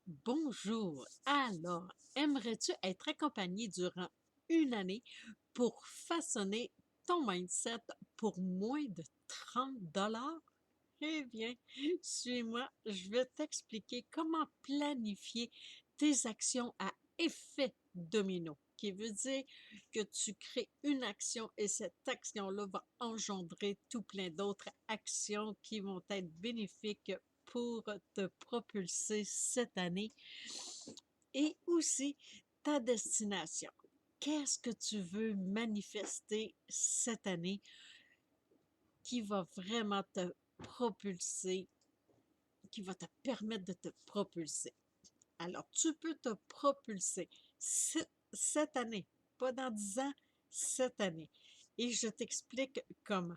Bonjour. Alors, aimerais-tu être accompagné durant une année pour façonner ton mindset pour moins de 30 dollars? Eh bien, suis-moi, je vais t'expliquer comment planifier tes actions à effet domino, qui veut dire que tu crées une action et cette action-là va engendrer tout plein d'autres actions qui vont être bénéfiques pour te propulser cette année et aussi ta destination. Qu'est-ce que tu veux manifester cette année qui va vraiment te propulser, qui va te permettre de te propulser? Alors, tu peux te propulser cette année, pas dans 10 ans, cette année. Et je t'explique comment.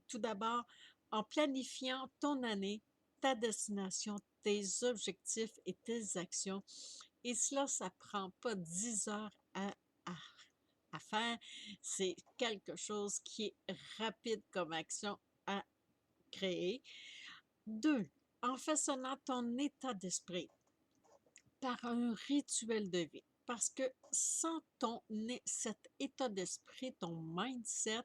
Tout d'abord, en planifiant ton année, ta destination, tes objectifs et tes actions. Et cela, ça prend pas 10 heures à, à faire. C'est quelque chose qui est rapide comme action à créer. 2, en façonnant ton état d'esprit par un rituel de vie. Parce que sans cet état d'esprit, ton mindset,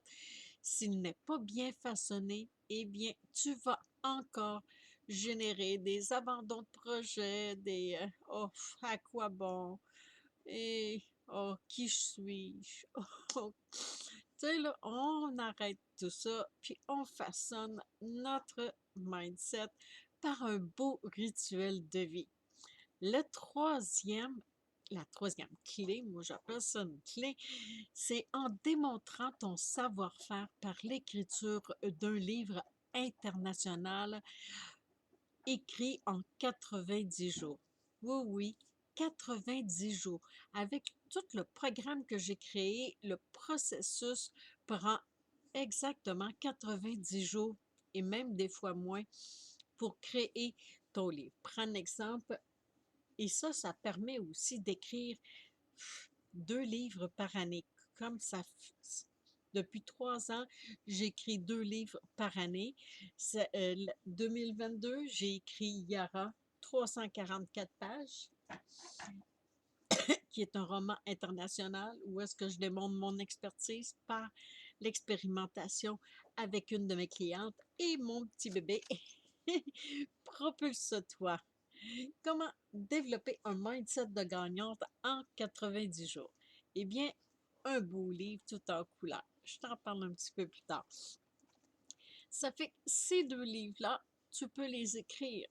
s'il n'est pas bien façonné, eh bien, tu vas encore générer des abandons de projet, oh, à quoi bon? Et oh, qui suis-je? Oh, tu sais, là, on arrête tout ça, puis on façonne notre mindset par un beau rituel de vie. Le troisième, la troisième clé, moi j'appelle ça une clé, c'est en démontrant ton savoir-faire par l'écriture d'un livre international écrit en 90 jours. Oui, oui, 90 jours. Avec tout le programme que j'ai créé, le processus prend exactement 90 jours et même des fois moins pour créer ton livre. Prends un exemple, et ça permet aussi d'écrire 2 livres par année. Comme ça, depuis 3 ans, j'écris 2 livres par année. 2022, j'ai écrit Yara, 344 pages, qui est un roman international où est-ce que je démontre mon expertise par l'expérimentation avec une de mes clientes et mon petit bébé. Propulse-toi. Comment développer un mindset de gagnante en 90 jours? Eh bien, un beau livre tout en couleur. Je t'en parle un petit peu plus tard. Ça fait que ces 2 livres-là, tu peux les écrire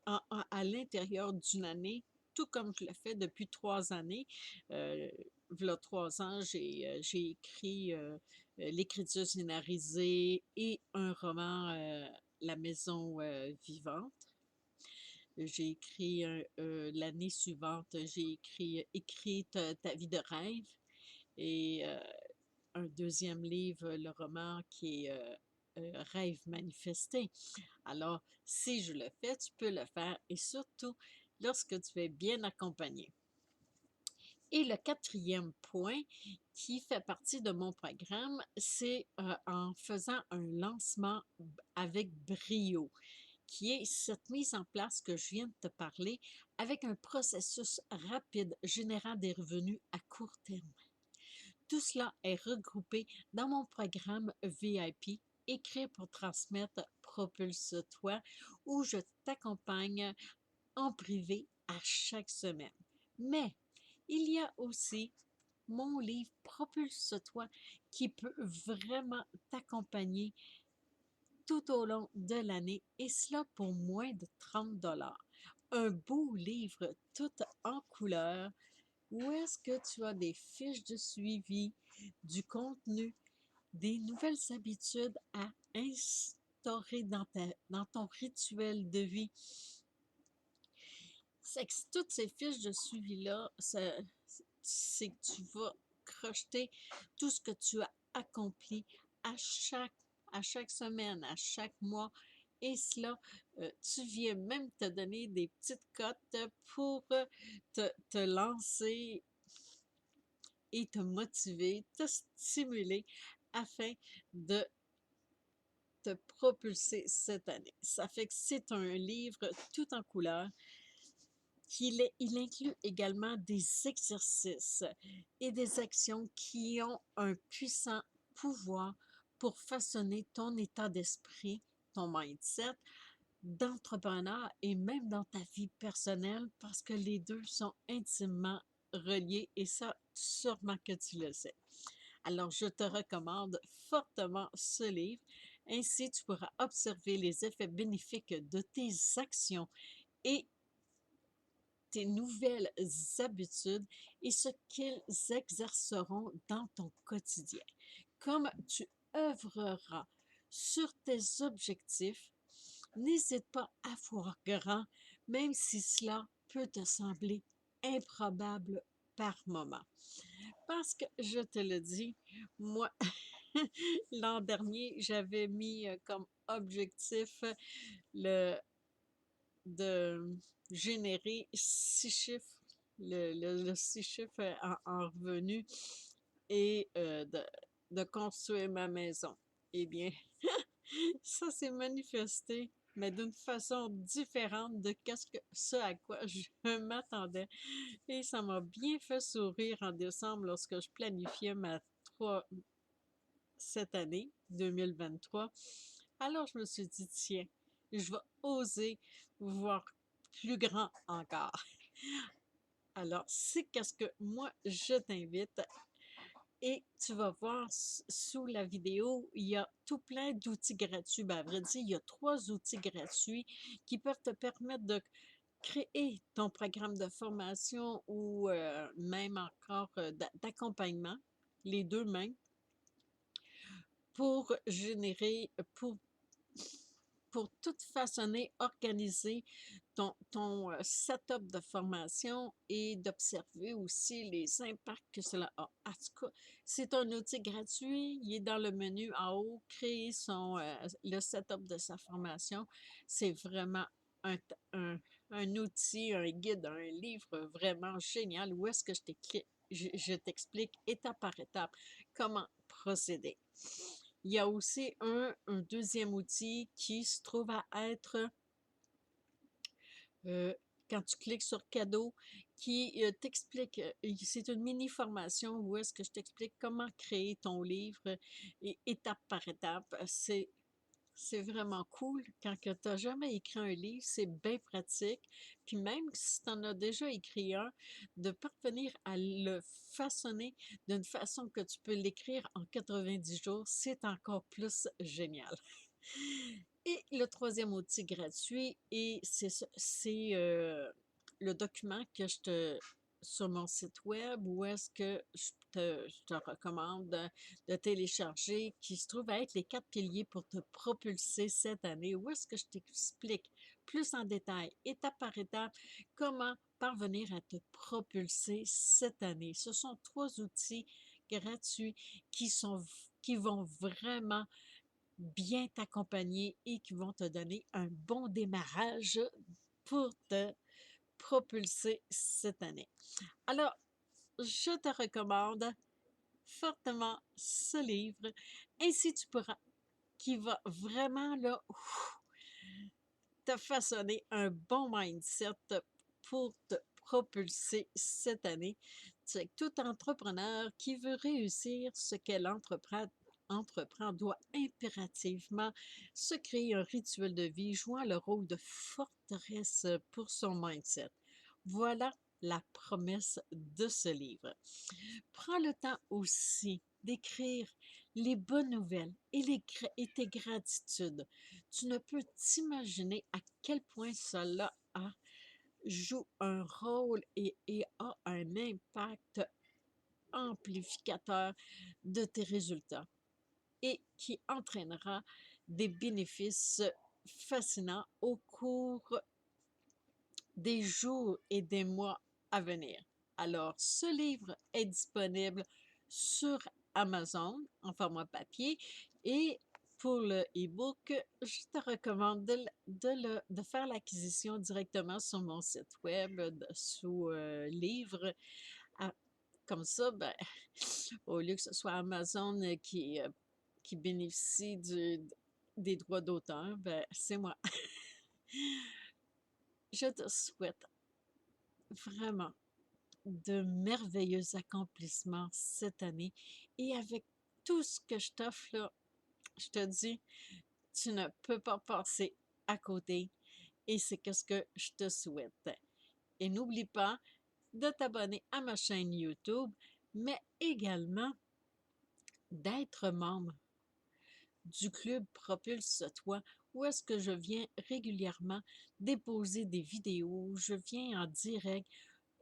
à l'intérieur d'une année, tout comme je le fais depuis 3 années. V'là 3 ans, j'ai écrit L'écriture scénarisée et un roman, La maison vivante. J'ai écrit l'année suivante, j'ai écrit ta vie de rêve et un deuxième livre, le roman qui est Rêve manifesté. Alors, si je le fais, tu peux le faire et surtout lorsque tu es bien accompagné. Et le quatrième point qui fait partie de mon programme, c'est en faisant un lancement avec brio, qui est cette mise en place que je viens de te parler avec un processus rapide générant des revenus à court terme. Tout cela est regroupé dans mon programme VIP Écrire pour transmettre Propulse-toi où je t'accompagne en privé à chaque semaine. Mais il y a aussi mon livre Propulse-toi qui peut vraiment t'accompagner tout au long de l'année et cela pour moins de 30 dollars. Un beau livre tout en couleur où est-ce que tu as des fiches de suivi, du contenu, des nouvelles habitudes à instaurer dans ton rituel de vie. C'est que toutes ces fiches de suivi-là, c'est que tu vas crocheter tout ce que tu as accompli à chaque, à chaque semaine, à chaque mois. Et cela, tu viens même te donner des petites cotes pour te lancer et te motiver, te stimuler afin de te propulser cette année. Ça fait que c'est un livre tout en couleur. Il inclut également des exercices et des actions qui ont un puissant pouvoir pour façonner ton état d'esprit, ton mindset d'entrepreneur et même dans ta vie personnelle parce que les deux sont intimement reliés et ça, sûrement que tu le sais. Alors, je te recommande fortement ce livre. Ainsi, tu pourras observer les effets bénéfiques de tes actions et tes nouvelles habitudes et ce qu'ils exerceront dans ton quotidien. Comme tu œuvreras sur tes objectifs, n'hésite pas à voir grand, même si cela peut te sembler improbable par moment. Parce que je te le dis, moi, l'an dernier, j'avais mis comme objectif le de générer 6 chiffres, le 6 chiffres en revenus et de construire ma maison. Eh bien, ça s'est manifesté, mais d'une façon différente de ce à quoi je m'attendais. Et ça m'a bien fait sourire en décembre lorsque je planifiais cette année, 2023. Alors, je me suis dit, tiens, je vais oser voir plus grand encore. Alors, c'est qu'est-ce que moi, je t'invite et tu vas voir sous la vidéo, il y a tout plein d'outils gratuits. Ben, à vrai dire, il y a 3 outils gratuits qui peuvent te permettre de créer ton programme de formation ou même encore d'accompagnement, les deux mêmes, pour générer, pour tout façonner, organiser ton setup de formation et d'observer aussi les impacts que cela a. En tout cas, c'est un outil gratuit, il est dans le menu en haut, créer le setup de sa formation. C'est vraiment un, un, un outil, un guide, un livre vraiment génial où est-ce que je t'explique étape par étape comment procéder. Il y a aussi un deuxième outil qui se trouve à être, quand tu cliques sur cadeau, qui t'explique, c'est une mini formation où est-ce que je t'explique comment créer ton livre étape par étape. C'est vraiment cool. Quand tu n'as jamais écrit un livre, c'est bien pratique. Puis même si tu en as déjà écrit un, de parvenir à le façonner d'une façon que tu peux l'écrire en 90 jours, c'est encore plus génial. Et le troisième outil gratuit, et le document que sur mon site web, où est-ce que je te recommande de télécharger, qui se trouve à être les 4 piliers pour te propulser cette année, où est-ce que je t'explique plus en détail, étape par étape, comment parvenir à te propulser cette année. Ce sont 3 outils gratuits qui vont vraiment bien t'accompagner et qui vont te donner un bon démarrage pour te propulser cette année. Alors, je te recommande fortement ce livre, ainsi tu pourras, qui va vraiment là, te façonner un bon mindset pour te propulser cette année. C'est tout entrepreneur qui veut réussir ce qu'elle entreprend doit impérativement se créer un rituel de vie jouant le rôle de forteresse pour son mindset. Voilà la promesse de ce livre. Prends le temps aussi d'écrire les bonnes nouvelles et tes gratitudes. Tu ne peux t'imaginer à quel point cela joue un rôle et a un impact amplificateur de tes résultats et qui entraînera des bénéfices fascinants au cours des jours et des mois à venir. Alors, ce livre est disponible sur Amazon en format papier et pour le e-book, je te recommande de faire l'acquisition directement sur mon site web sous livre. Ah, comme ça, ben, au lieu que ce soit Amazon qui bénéficie des droits d'auteur, ben, c'est moi. Je te souhaite vraiment de merveilleux accomplissements cette année et avec tout ce que je t'offre là, je te dis, tu ne peux pas passer à côté et c'est ce que je te souhaite. Et n'oublie pas de t'abonner à ma chaîne YouTube, mais également d'être membre du club Propulse-toi, où est-ce que je viens régulièrement déposer des vidéos, je viens en direct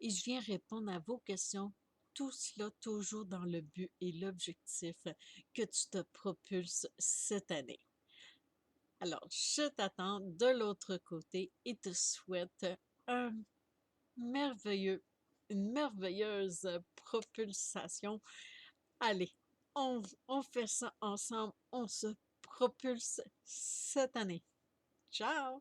et je viens répondre à vos questions. Tout cela toujours dans le but et l'objectif que tu te propulses cette année. Alors, je t'attends de l'autre côté et te souhaite un merveilleux, une merveilleuse propulsation. Allez, on fait ça ensemble, on se propulse cette année. Ciao!